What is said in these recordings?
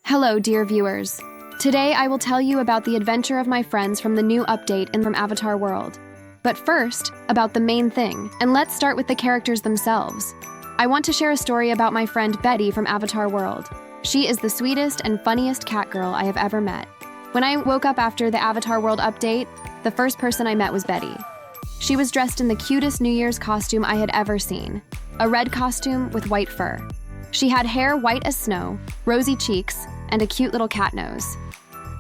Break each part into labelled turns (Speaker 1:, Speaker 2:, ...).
Speaker 1: Hello, dear viewers. Today I will tell you about the adventure of my friends from the new update from Avatar World. But first, about the main thing, and let's start with the characters themselves. I want to share a story about my friend Betty from Avatar World. She is the sweetest and funniest cat girl I have ever met. When I woke up after the Avatar World update, the first person I met was Betty. She was dressed in the cutest New Year's costume I had ever seen, a red costume with white fur. She had hair white as snow, rosy cheeks, and a cute little cat nose.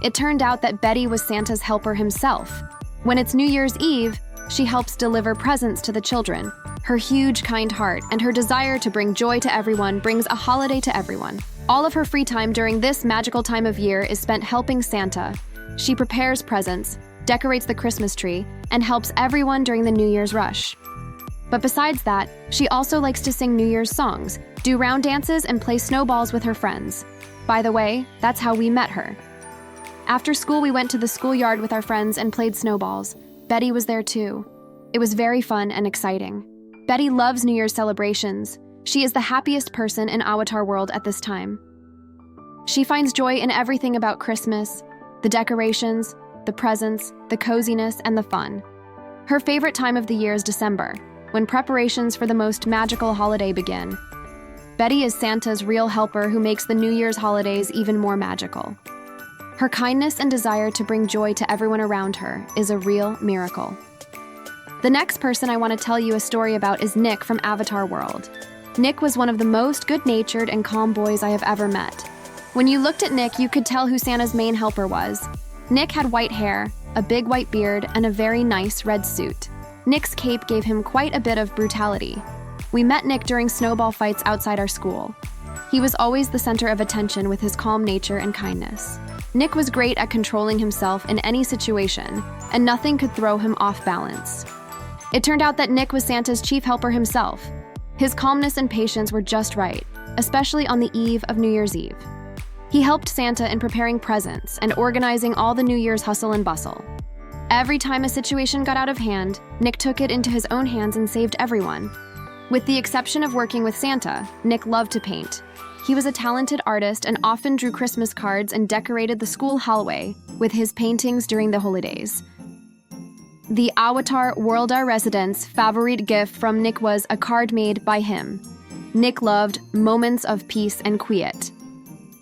Speaker 1: It turned out that Betty was Santa's helper himself. When it's New Year's Eve, she helps deliver presents to the children. Her huge, kind heart and her desire to bring joy to everyone brings a holiday to everyone. All of her free time during this magical time of year is spent helping Santa. She prepares presents, decorates the Christmas tree, and helps everyone during the New Year's rush. But besides that, she also likes to sing New Year's songs, do round dances, and play snowballs with her friends. By the way, that's how we met her. After school, we went to the schoolyard with our friends and played snowballs. Betty was there too. It was very fun and exciting. Betty loves New Year's celebrations. She is the happiest person in Avatar World at this time. She finds joy in everything about Christmas, the decorations, the presents, the coziness, and the fun. Her favorite time of the year is December, when preparations for the most magical holiday begin. Betty is Santa's real helper who makes the New Year's holidays even more magical. Her kindness and desire to bring joy to everyone around her is a real miracle. The next person I want to tell you a story about is Nick from Avatar World. Nick was one of the most good-natured and calm boys I have ever met. When you looked at Nick, you could tell who Santa's main helper was. Nick had white hair, a big white beard, and a very nice red suit. Nick's cape gave him quite a bit of brutality. We met Nick during snowball fights outside our school. He was always the center of attention with his calm nature and kindness. Nick was great at controlling himself in any situation, and nothing could throw him off balance. It turned out that Nick was Santa's chief helper himself. His calmness and patience were just right, especially on the eve of New Year's Eve. He helped Santa in preparing presents and organizing all the New Year's hustle and bustle. Every time a situation got out of hand, Nick took it into his own hands and saved everyone. With the exception of working with Santa, Nick loved to paint. He was a talented artist and often drew Christmas cards and decorated the school hallway with his paintings during the holidays. The Avatar World residents' favorite gift from Nick was a card made by him. Nick loved moments of peace and quiet.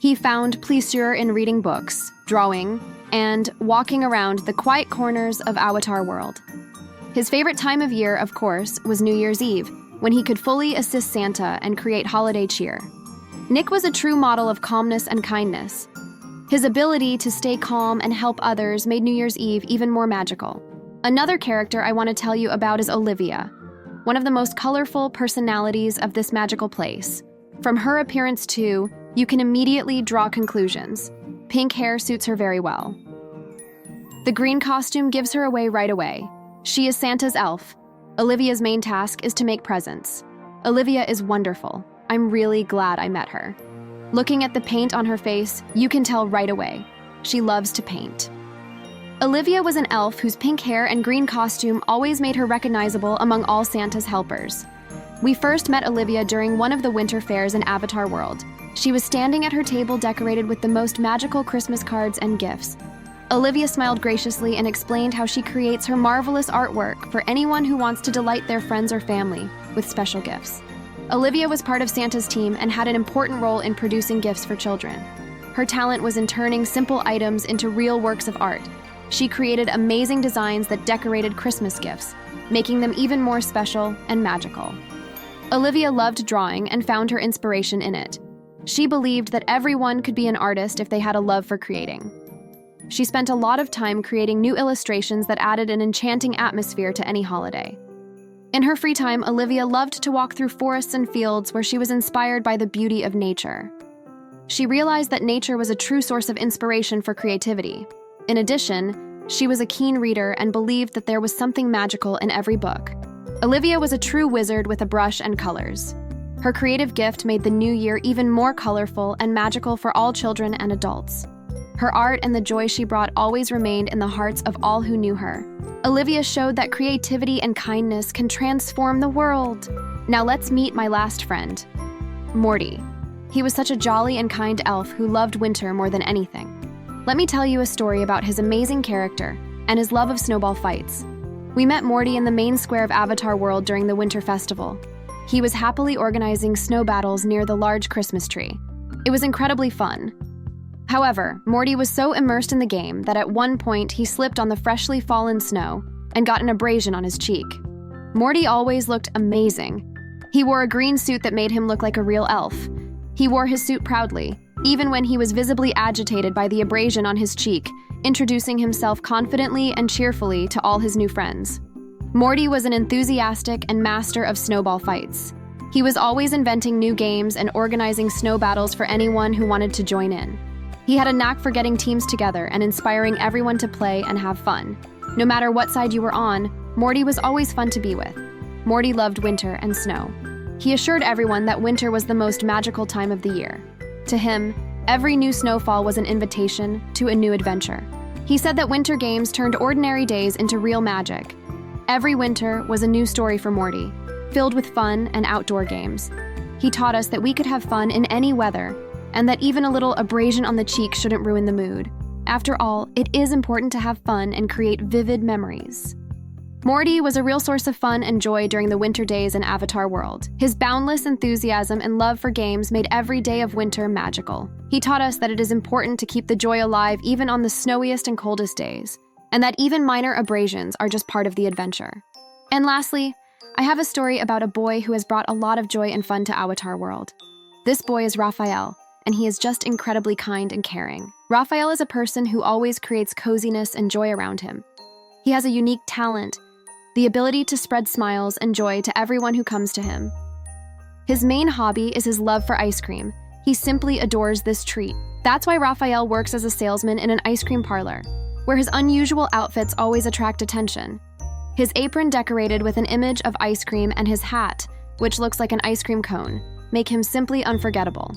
Speaker 1: He found pleasure in reading books, drawing, and walking around the quiet corners of Avatar World. His favorite time of year, of course, was New Year's Eve, when he could fully assist Santa and create holiday cheer. Nick was a true model of calmness and kindness. His ability to stay calm and help others made New Year's Eve even more magical. Another character I want to tell you about is Olivia, one of the most colorful personalities of this magical place. From her appearance too, you can immediately draw conclusions. Pink hair suits her very well. The green costume gives her away right away. She is Santa's elf. Olivia's main task is to make presents. Olivia is wonderful. I'm really glad I met her. Looking at the paint on her face, you can tell right away. She loves to paint. Olivia was an elf whose pink hair and green costume always made her recognizable among all Santa's helpers. We first met Olivia during one of the winter fairs in Avatar World. She was standing at her table decorated with the most magical Christmas cards and gifts. Olivia smiled graciously and explained how she creates her marvelous artwork for anyone who wants to delight their friends or family with special gifts. Olivia was part of Santa's team and had an important role in producing gifts for children. Her talent was in turning simple items into real works of art. She created amazing designs that decorated Christmas gifts, making them even more special and magical. Olivia loved drawing and found her inspiration in it. She believed that everyone could be an artist if they had a love for creating. She spent a lot of time creating new illustrations that added an enchanting atmosphere to any holiday. In her free time, Olivia loved to walk through forests and fields where she was inspired by the beauty of nature. She realized that nature was a true source of inspiration for creativity. In addition, she was a keen reader and believed that there was something magical in every book. Olivia was a true wizard with a brush and colors. Her creative gift made the new year even more colorful and magical for all children and adults. Her art and the joy she brought always remained in the hearts of all who knew her. Olivia showed that creativity and kindness can transform the world. Now let's meet my last friend, Morty. He was such a jolly and kind elf who loved winter more than anything. Let me tell you a story about his amazing character and his love of snowball fights. We met Morty in the main square of Avatar World during the Winter Festival. He was happily organizing snow battles near the large Christmas tree. It was incredibly fun. However, Morty was so immersed in the game that at one point he slipped on the freshly fallen snow and got an abrasion on his cheek. Morty always looked amazing. He wore a green suit that made him look like a real elf. He wore his suit proudly, even when he was visibly agitated by the abrasion on his cheek, introducing himself confidently and cheerfully to all his new friends. Morty was an enthusiastic and master of snowball fights. He was always inventing new games and organizing snow battles for anyone who wanted to join in. He had a knack for getting teams together and inspiring everyone to play and have fun. No matter what side you were on, Morty was always fun to be with. Morty loved winter and snow. He assured everyone that winter was the most magical time of the year. To him, every new snowfall was an invitation to a new adventure. He said that winter games turned ordinary days into real magic. Every winter was a new story for Morty, filled with fun and outdoor games. He taught us that we could have fun in any weather, and that even a little abrasion on the cheek shouldn't ruin the mood. After all, it is important to have fun and create vivid memories. Morty was a real source of fun and joy during the winter days in Avatar World. His boundless enthusiasm and love for games made every day of winter magical. He taught us that it is important to keep the joy alive even on the snowiest and coldest days, and that even minor abrasions are just part of the adventure. And lastly, I have a story about a boy who has brought a lot of joy and fun to Avatar World. This boy is Raphael, and he is just incredibly kind and caring. Raphael is a person who always creates coziness and joy around him. He has a unique talent, the ability to spread smiles and joy to everyone who comes to him. His main hobby is his love for ice cream. He simply adores this treat. That's why Raphael works as a salesman in an ice cream parlor, where his unusual outfits always attract attention. His apron decorated with an image of ice cream and his hat, which looks like an ice cream cone, make him simply unforgettable.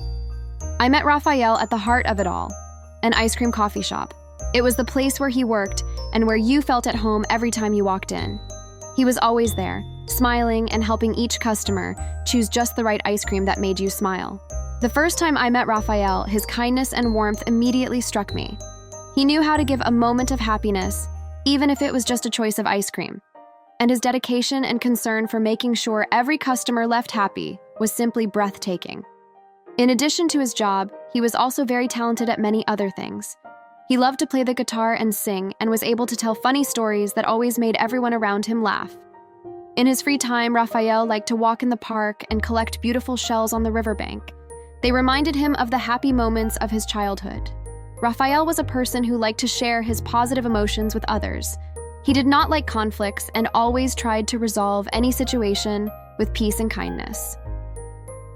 Speaker 1: I met Raphael at the heart of it all, an ice cream coffee shop. It was the place where he worked and where you felt at home every time you walked in. He was always there, smiling and helping each customer choose just the right ice cream that made you smile. The first time I met Raphael, his kindness and warmth immediately struck me. He knew how to give a moment of happiness, even if it was just a choice of ice cream. And his dedication and concern for making sure every customer left happy was simply breathtaking. In addition to his job, he was also very talented at many other things. He loved to play the guitar and sing, and was able to tell funny stories that always made everyone around him laugh. In his free time, Raphael liked to walk in the park and collect beautiful shells on the riverbank. They reminded him of the happy moments of his childhood. Raphael was a person who liked to share his positive emotions with others. He did not like conflicts and always tried to resolve any situation with peace and kindness.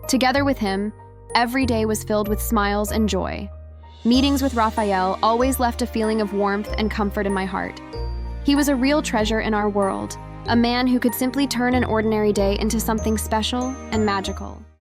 Speaker 1: Together with him, every day was filled with smiles and joy. Meetings with Raphael always left a feeling of warmth and comfort in my heart. He was a real treasure in our world, a man who could simply turn an ordinary day into something special and magical.